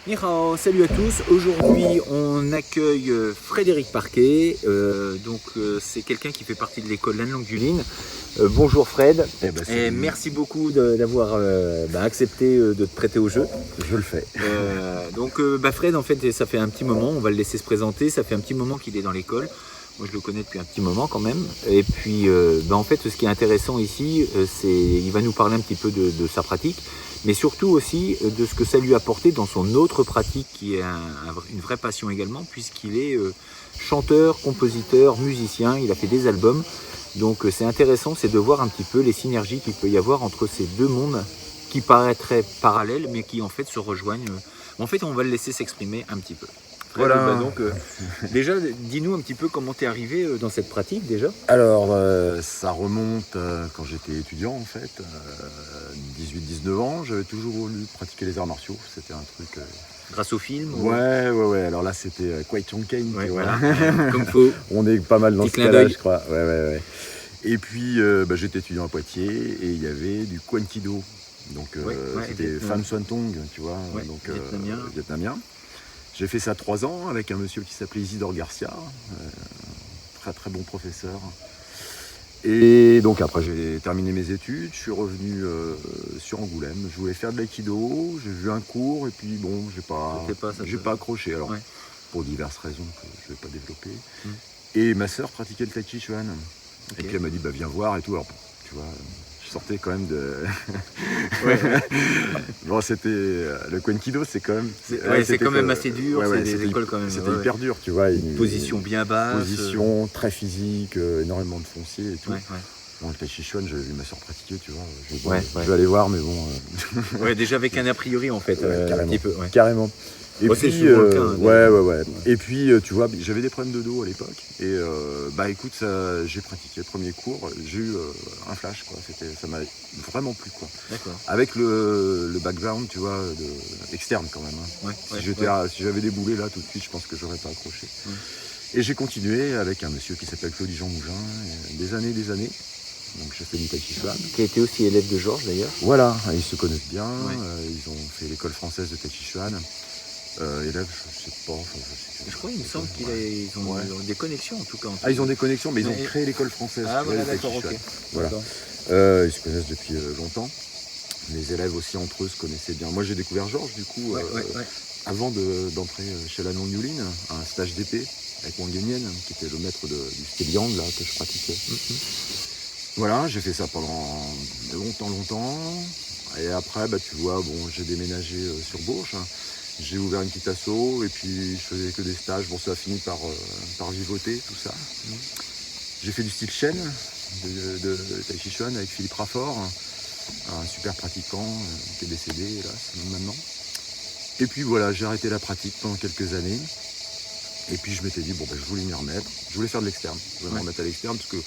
Ni hao, salut à tous. Aujourd'hui, on accueille Frédéric Parquet. C'est quelqu'un qui fait partie de l'école Lanne Longue du Lin. Bonjour Fred. Et merci beaucoup d'avoir accepté de te prêter au jeu. Je le fais. Fred, en fait, ça fait un petit moment. On va le laisser se présenter. Ça fait un petit moment qu'il est dans l'école. Moi, je le connais depuis un petit moment quand même. Et puis, en fait, ce qui est intéressant ici, c'est il va nous parler un petit peu de sa pratique, mais surtout aussi de ce que ça lui a apporté dans son autre pratique, qui est une vraie passion également, puisqu'il est chanteur, compositeur, musicien. Il a fait des albums. Donc, c'est intéressant, c'est de voir un petit peu les synergies qu'il peut y avoir entre ces deux mondes qui paraîtraient parallèles, mais qui en fait se rejoignent. En fait, on va le laisser s'exprimer un petit peu. Voilà. Déjà, dis-nous un petit peu comment tu es arrivé dans cette pratique déjà. Alors, ça remonte quand j'étais étudiant en fait, 18-19 ans. J'avais toujours voulu pratiquer les arts martiaux. C'était un truc. Grâce au film Ouais. Alors là, c'était Kwai Chong Caine. Ouais, voilà. Comme faut. On est pas mal dans Petit ce cas-là, je crois. Ouais. Et puis, j'étais étudiant à Poitiers et il y avait du Kwan Kido. Donc, c'était Pham Xuan Tong, tu vois, donc vietnamien. J'ai fait ça 3 ans avec un monsieur qui s'appelait Isidore Garcia, très bon professeur. Et donc après j'ai terminé mes études, je suis revenu sur Angoulême. Je voulais faire de l'aïkido, j'ai vu un cours et puis bon, j'ai pas accroché. Alors pour diverses raisons que je vais pas développer. Et ma sœur pratiquait le tai chi chuan. Et puis elle m'a dit viens voir et tout. Alors tu vois. Sortait quand même de. Bon, c'était le Kwan Kido, c'est quand même. C'est quand même assez dur. C'est des écoles quand même. C'était hyper dur, tu vois. Une position bien basse. Position très physique, énormément de foncier et tout. Bon, le tai chi chuan, j'avais vu ma soeur pratiquer, tu vois. Je vais aller voir, mais bon. Déjà avec un a priori en fait. Carrément. Un petit peu, carrément. Et puis, c'est souvent le cas, hein, Et puis, tu vois, j'avais des problèmes de dos à l'époque. Et écoute, j'ai pratiqué le premier cours. J'ai eu un flash, quoi. Ça m'a vraiment plu, quoi. D'accord. Avec le background, tu vois, externe quand même. Hein. Si j'avais déboulé là tout de suite, je pense que j'aurais pas accroché. Et j'ai continué avec un monsieur qui s'appelle Claude Jean Mougin, des années. Donc j'ai fait du tai chi chuan. Qui a été aussi élève de Georges d'ailleurs. Voilà, ils se connaissent bien. Ils ont fait l'école française de tai chi chuan. Élèves, je sais pas. Je crois, il me semble qu'ils ont des connexions en tout cas. Ils ont des connexions, mais ils ont créé l'école française. Ah voilà, d'accord, ok. Voilà. Ils se connaissent depuis longtemps. Les élèves aussi entre eux se connaissaient bien. Moi j'ai découvert Georges du coup avant d'entrer chez Lanne Longue du Lin, un stage d'épée avec Wang Yenyen, qui était le maître du Steliang là que je pratiquais. Voilà, j'ai fait ça pendant longtemps. Et après, tu vois, j'ai déménagé sur Bourges. J'ai ouvert une petite asso et puis je faisais que des stages. Bon, ça a fini par vivoter, tout ça. J'ai fait du style Shen, de Tai Chi Chuan avec Philippe Raffort, un super pratiquant qui est décédé, hélas, maintenant. Et puis voilà, j'ai arrêté la pratique pendant quelques années. Et puis je m'étais dit, je voulais m'y remettre. Je voulais faire de l'externe. Je voulais me remettre à l'externe parce que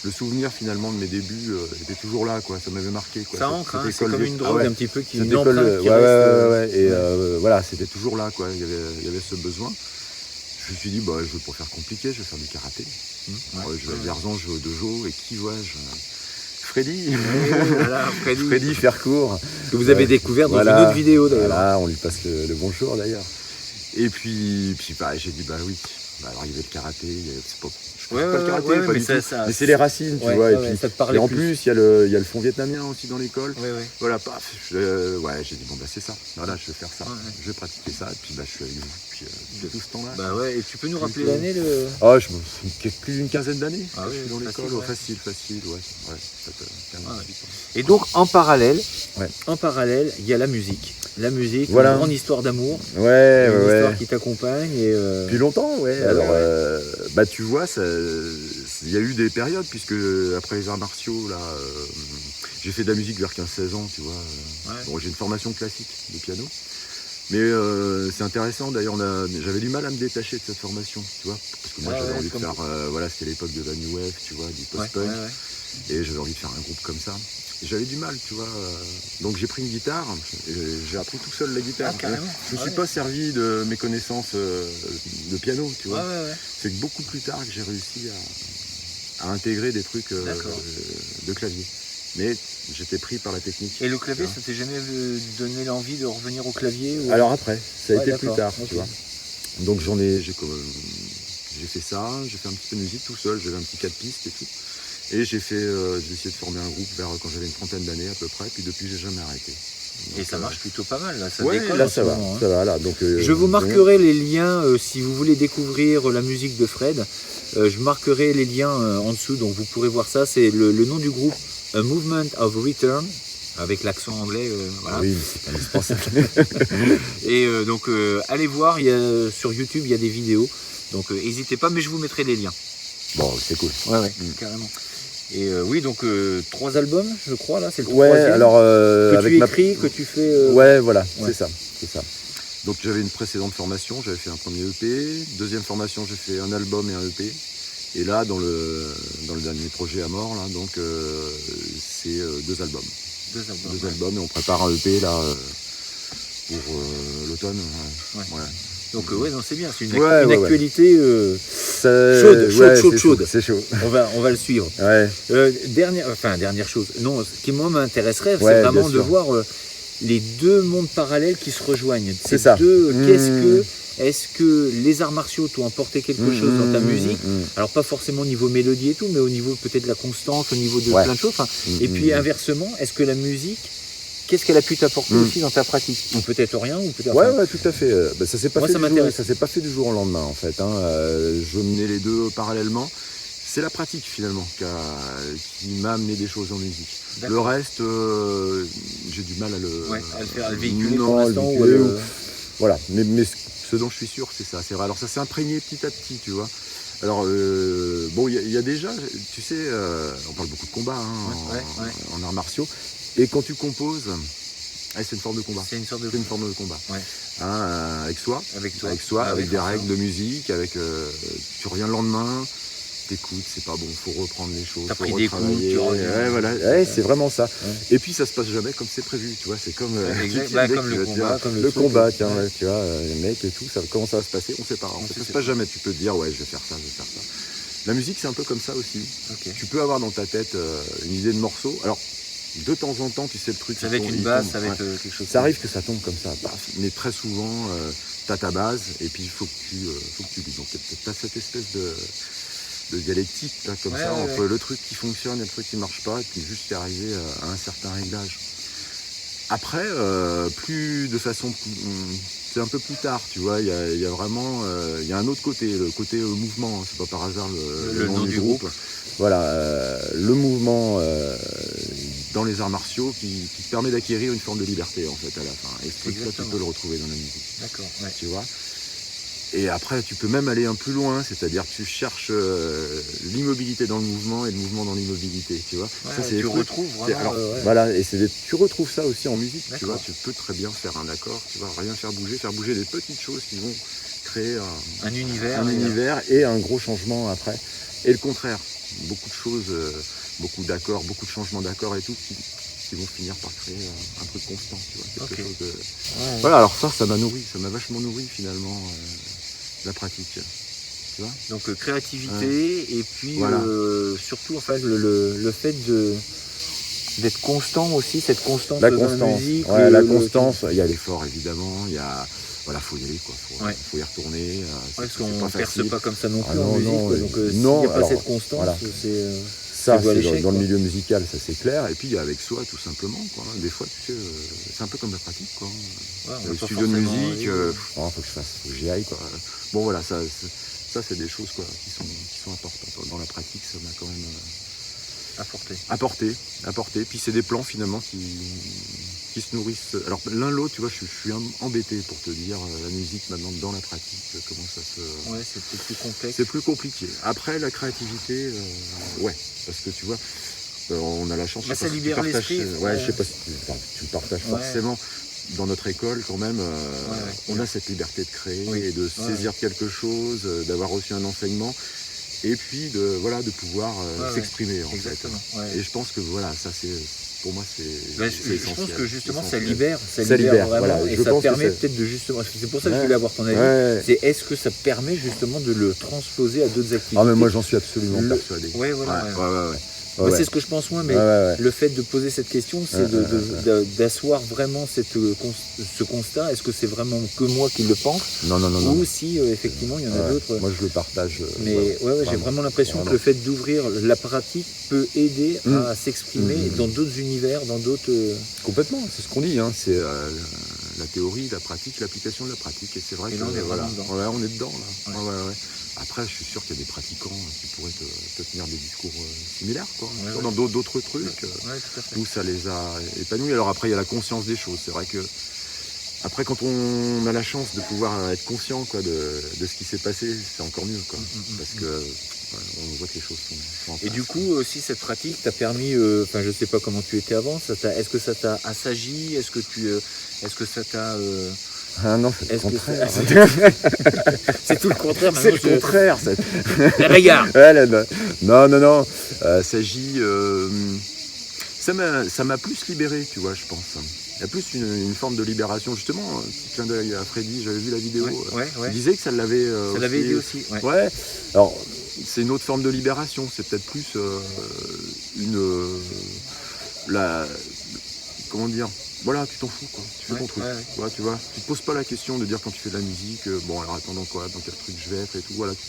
le souvenir finalement de mes débuts était toujours là, quoi. Ça m'avait marqué, quoi. Ça ancre, c'est comme une drogue un petit peu qui une empreinte qui reste. Et voilà, c'était toujours là, quoi. Il y avait ce besoin. Je me suis dit, je vais pas faire compliqué, je vais faire du karaté. Je vais à Vierzon, je vais au dojo, et qui vois-je Freddy. Freddy Fercourt. Que vous avez découvert dans une autre vidéo d'ailleurs. Voilà, on lui passe le bonjour d'ailleurs. Et puis j'ai dit, oui. Alors il y avait le karaté, c'est pas le karaté, mais c'est les racines, tu vois. Et en plus, il y a le fond vietnamien aussi dans l'école. Voilà, j'ai dit c'est ça. Voilà, je vais faire ça. Je vais pratiquer ça. Et puis je suis avec vous depuis tout ce temps-là. Et tu peux nous rappeler l'année plus d'une quinzaine d'années. Je suis dans l'école, facile, Et donc en parallèle, il y a la musique. La musique, une grande histoire d'amour, une histoire qui t'accompagne. Depuis longtemps, Alors, tu vois, il y a eu des périodes, puisque après les arts martiaux, là, j'ai fait de la musique vers 15-16 ans, tu vois. J'ai une formation classique de piano. Mais c'est intéressant, d'ailleurs, j'avais du mal à me détacher de cette formation, tu vois. Parce que moi, j'avais envie de faire, c'était l'époque de la New Wave, tu vois, du post-punk. Et j'avais envie de faire un groupe comme ça. Et j'avais du mal, tu vois. Donc j'ai pris une guitare, et j'ai appris tout seul la guitare. Je ne me suis pas servi de mes connaissances de piano, tu vois. C'est que beaucoup plus tard que j'ai réussi à intégrer des trucs de clavier. mais j'étais pris par la technique. Et le clavier, ça t'est jamais donné l'envie de revenir au clavier ou... Alors après, ça a été plus tard, okay. tu vois. Donc j'ai fait ça, j'ai fait un petit peu de musique tout seul, j'avais un petit 4 pistes et tout. Et j'ai essayé de former un groupe quand j'avais une trentaine d'années à peu près, puis depuis j'ai jamais arrêté. Donc, et ça marche plutôt pas mal, là, ça ouais, décolle là, en ça ce va, moment, hein. Ça va, là. Donc, je vous marquerai les liens si vous voulez découvrir la musique de Fred. Je marquerai les liens en dessous, donc vous pourrez voir ça. C'est le nom du groupe, A Movement of Return, avec l'accent anglais. Voilà. Oui, mais c'est indispensable. Et donc allez voir, sur YouTube il y a des vidéos, donc n'hésitez pas, mais je vous mettrai les liens. Bon, c'est cool. Ouais, carrément. Et oui, donc 3 albums, je crois, là, c'est le ouais, troisième. Alors, que avec tu écris, que tu fais... Ouais, voilà, ouais. c'est ça. Donc j'avais une précédente formation, j'avais fait un premier EP. Deuxième formation, j'ai fait un album et un EP. Et là, dans le dernier projet à mort, là, donc c'est 2 albums. 2 albums, et on prépare un EP là pour l'automne. Ouais. Ouais. Donc non, c'est bien, c'est une actualité chaude. C'est chaud. On va le suivre. Ouais. Dernière chose. Non, ce qui moi m'intéresserait, c'est vraiment de voir les 2 mondes parallèles qui se rejoignent. C'est ça. Est-ce que les arts martiaux t'ont apporté quelque chose dans ta musique? Alors pas forcément au niveau mélodie et tout, mais au niveau peut-être de la constance, au niveau de plein de choses. Et puis inversement, est-ce que la musique, qu'est-ce qu'elle a pu t'apporter aussi dans ta pratique? Ou peut-être rien, ou peut-être... Ouais, tout à fait. Ça s'est pas fait du jour au lendemain, en fait. Je menais les 2 parallèlement. C'est la pratique, finalement, qui m'a amené des choses en musique. Le reste, j'ai du mal à le véhiculer pour l'instant. Voilà, mais ce dont je suis sûr, c'est ça. C'est vrai. Alors ça s'est imprégné petit à petit, tu vois. Alors, il y a déjà, tu sais, on parle beaucoup de combat en arts martiaux. Et quand tu composes, c'est une forme de combat. C'est une forme de combat. Ouais. Avec soi. Avec des règles de musique, tu reviens le lendemain, t'écoutes, c'est pas bon, faut reprendre les choses. T'as pris des coups, tu reviens. Voilà. C'est vraiment ça. Ouais. Et puis ça se passe jamais comme c'est prévu, tu vois. C'est comme, le combat, tiens, tu vois, les mecs et tout, comment ça va se passer, on sait pas. Ça se passe jamais. Tu peux te dire, je vais faire ça. La musique, c'est un peu comme ça aussi. Okay. Tu peux avoir dans ta tête une idée de morceau. Alors, de temps en temps, tu sais le truc. Ça va être une base, ça va être quelque chose. Ça arrive que ça tombe comme ça, mais très souvent, tu as ta base et puis il faut que tu lis. Donc, tu as cette espèce de dialectique là, comme ça, entre le truc qui fonctionne et le truc qui marche pas, et puis juste y arriver à un certain réglage. Après, plus de façon, c'est un peu plus tard, tu vois, il y a vraiment, il y a un autre côté, le côté mouvement, c'est pas par hasard le nom du groupe. Voilà, le mouvement dans les arts martiaux qui te permet d'acquérir une forme de liberté en fait à la fin. Et ce truc-là, tu peux le retrouver dans la musique. D'accord, tu vois. Et après, tu peux même aller un peu plus loin, c'est-à-dire que tu cherches l'immobilité dans le mouvement et le mouvement dans l'immobilité, tu vois. Ça, c'est tu retrouves vraiment. Voilà, et tu retrouves ça aussi en musique, tu vois. Tu peux très bien faire un accord, tu vois, rien faire bouger des petites choses qui vont créer un univers et un gros changement après. Et le contraire, beaucoup de choses, beaucoup d'accords, beaucoup de changements d'accords et tout qui vont finir par créer un truc constant, tu vois. Quelque chose de... Voilà, alors ça m'a nourri, ça m'a vachement nourri finalement. La pratique, tu vois. Donc créativité et puis surtout en fait le fait d'être constant aussi, cette constance dans la musique. La constance, il y a l'effort évidemment, il y a faut y aller quoi, faut y retourner. Parce qu'on ne perce pas comme ça non plus en musique, quoi. Donc s'il n'y a pas cette constance, ça c'est dans le milieu musical, ça c'est clair. Et puis avec soi tout simplement, quoi. Des fois tu sais, c'est un peu comme la pratique quoi. Le studio de musique, faut que j'y aille quoi. Bon voilà, ça c'est des choses quoi qui sont importantes. Dans la pratique, ça m'a quand même apporté. Puis c'est des plans finalement qui se nourrissent. Alors l'un l'autre, tu vois, je suis embêté pour te dire la musique maintenant dans la pratique, comment ça se... Ouais, c'est plus complexe. C'est plus compliqué. Après la créativité, parce que tu vois, on a la chance... ça libère l'esprit. Je sais pas si tu le partages forcément. Dans notre école, quand même, on a cette liberté de créer et de saisir quelque chose, d'avoir reçu un enseignement, et puis de pouvoir s'exprimer. Exactement. Et je pense que ça c'est... Pour moi, c'est essentiel. Je pense que justement, ça libère libère vraiment, voilà, et ça permet peut-être de justement. C'est pour ça que je voulais avoir ton avis. C'est est-ce que ça permet justement de le transposer à d'autres activités? Mais moi, j'en suis absolument persuadé. Moi, c'est ce que je pense moi, mais le fait de poser cette question, c'est d'asseoir vraiment ce constat. Est-ce que c'est vraiment que moi qui le pense? Non. Ou si effectivement il y en a d'autres. Moi je le partage. Mais j'ai vraiment l'impression que le fait d'ouvrir la pratique peut aider à s'exprimer dans d'autres univers, dans d'autres. Complètement, c'est ce qu'on dit, hein. C'est la théorie, la pratique, l'application de la pratique. Et c'est vrai que on est dedans là. Ouais. Après, je suis sûr qu'il y a des pratiquants qui pourraient te tenir des discours similaires, quoi. Dans d'autres trucs où ça les a épanouis. Alors après, il y a la conscience des choses. C'est vrai que après, quand on a la chance de pouvoir être conscient de ce qui s'est passé, c'est encore mieux, quoi. Parce que on voit que les choses sont en place. Et du coup, aussi, cette pratique t'a permis, je ne sais pas comment tu étais avant, est-ce que ça t'a assagi? Est-ce que ça t'a... Ah non, c'est le contraire. C'est tout le contraire. C'est le contraire. La bagarre. Non. S'agit. Ça m'a plus libéré, tu vois, je pense. Il y a plus une forme de libération, justement. Un petit clin d'œil à Freddy, j'avais vu la vidéo. Il disait que ça l'avait. Ça l'avait aidé aussi. Ouais. Alors, c'est une autre forme de libération. C'est peut-être plus comment dire? Voilà, tu t'en fous, quoi. Tu fais ton truc. Ouais, tu vois. Tu te poses pas la question de dire quand tu fais de la musique, bon, alors attendons quoi, dans quel truc je vais être et tout. Voilà, tu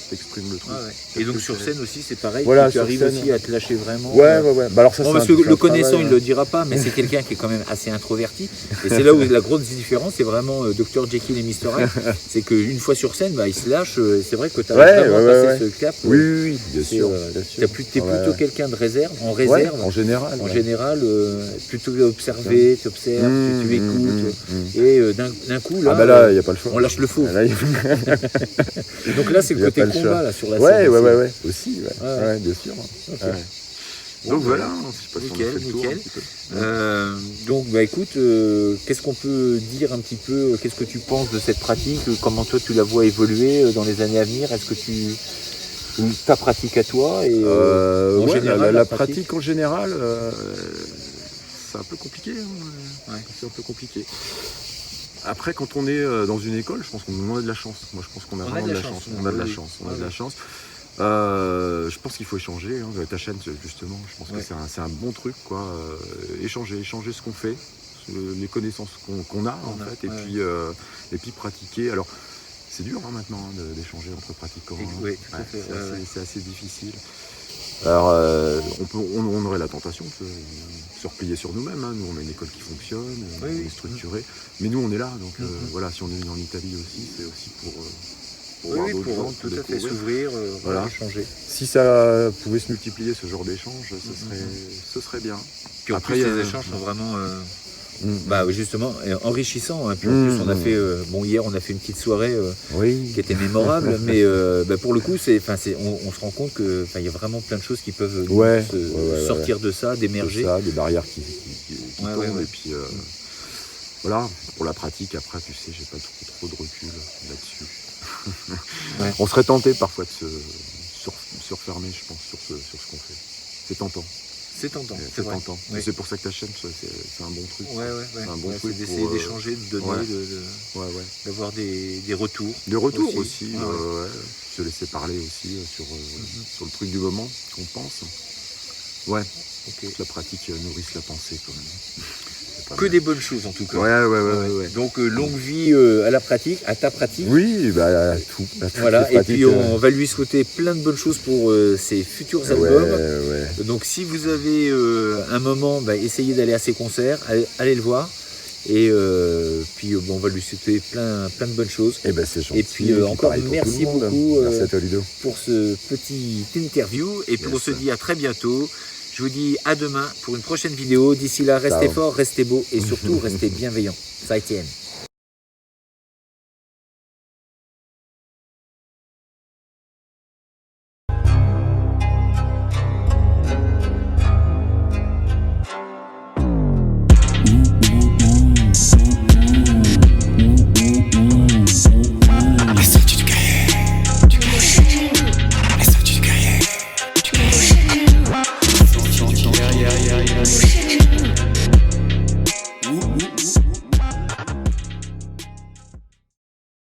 t'exprimes le truc. Et donc sur scène aussi, c'est pareil. Tu arrives aussi à te lâcher vraiment. Ouais. Bah alors ça, parce que le connaissant, il le dira pas, mais c'est quelqu'un qui est quand même assez introverti. Et c'est là où la grosse différence, c'est vraiment Dr Jekyll et Mr Hyde. C'est qu'une fois sur scène, il se lâche. C'est vrai que tu as vraiment passé ce cap. Oui, bien sûr. T'es plutôt quelqu'un de réserve, en réserve. En général. En général, plutôt observer, t'observes, tu écoutes. Et d'un coup, là, y a pas le choix. On lâche le faux. Donc là, c'est le côté combat là, sur la scène. Ouais, aussi, bien sûr. Donc voilà, je sais pas si on a fait le tour un petit peu. Donc écoute, qu'est-ce qu'on peut dire un petit peu, qu'est-ce que tu penses de cette pratique, comment toi tu la vois évoluer dans les années à venir, est-ce que ou ta pratique à toi et en général, la pratique en général, c'est un peu compliqué. C'est un peu compliqué. Après, quand on est dans une école, je pense qu'on a de la chance. Moi, je pense qu'on a vraiment de la chance. On a de la chance. Je pense qu'il faut échanger. Ta chaîne, justement, je pense que c'est un bon truc, quoi. Échanger ce qu'on fait, les connaissances qu'on a, en fait, et puis pratiquer. Alors, c'est dur maintenant d'échanger entre pratiquants. C'est assez difficile. Alors, on aurait la tentation de se replier sur nous-mêmes. Nous, on a une école qui fonctionne, on est structuré. Mais nous, on est là. Donc, voilà, si on est venu en Italie aussi, c'est aussi pour voir d'autres gens, tout à fait s'ouvrir, échanger. Si ça pouvait se multiplier, ce genre d'échange, ce serait bien. Puis après, les échanges sont vraiment... justement enrichissant, hein. Puis en plus on a fait hier on a fait une petite soirée qui était mémorable, mais pour le coup on se rend compte que il y a vraiment plein de choses qui peuvent sortir de ça, d'émerger, des barrières qui tombent. Et puis voilà, pour la pratique après, tu sais, j'ai pas trop de recul là-dessus. On serait tenté parfois de se refermer, je pense, sur ce qu'on fait. C'est tentant. C'est tentant. C'est pour ça que ta chaîne, c'est un bon truc. C'est un bon truc d'essayer d'échanger, de donner, d'avoir des retours. Des retours aussi. Se laisser parler aussi sur le truc du moment qu'on pense. Que la pratique nourrisse la pensée quand même. Que des bonnes choses en tout cas. Ouais. Donc longue vie à la pratique, à ta pratique. Oui, à tout. Voilà, et puis on va lui souhaiter plein de bonnes choses pour ses futurs albums. Donc si vous avez un moment, essayez d'aller à ses concerts, allez le voir. Et puis on va lui souhaiter plein de bonnes choses. C'est gentil. Et puis encore merci beaucoup merci à toi, Ludo, pour ce petit interview. Et puis on se dit à très bientôt. Je vous dis à demain pour une prochaine vidéo. D'ici là, restez forts, restez beaux et surtout restez bienveillants. Ça tienne.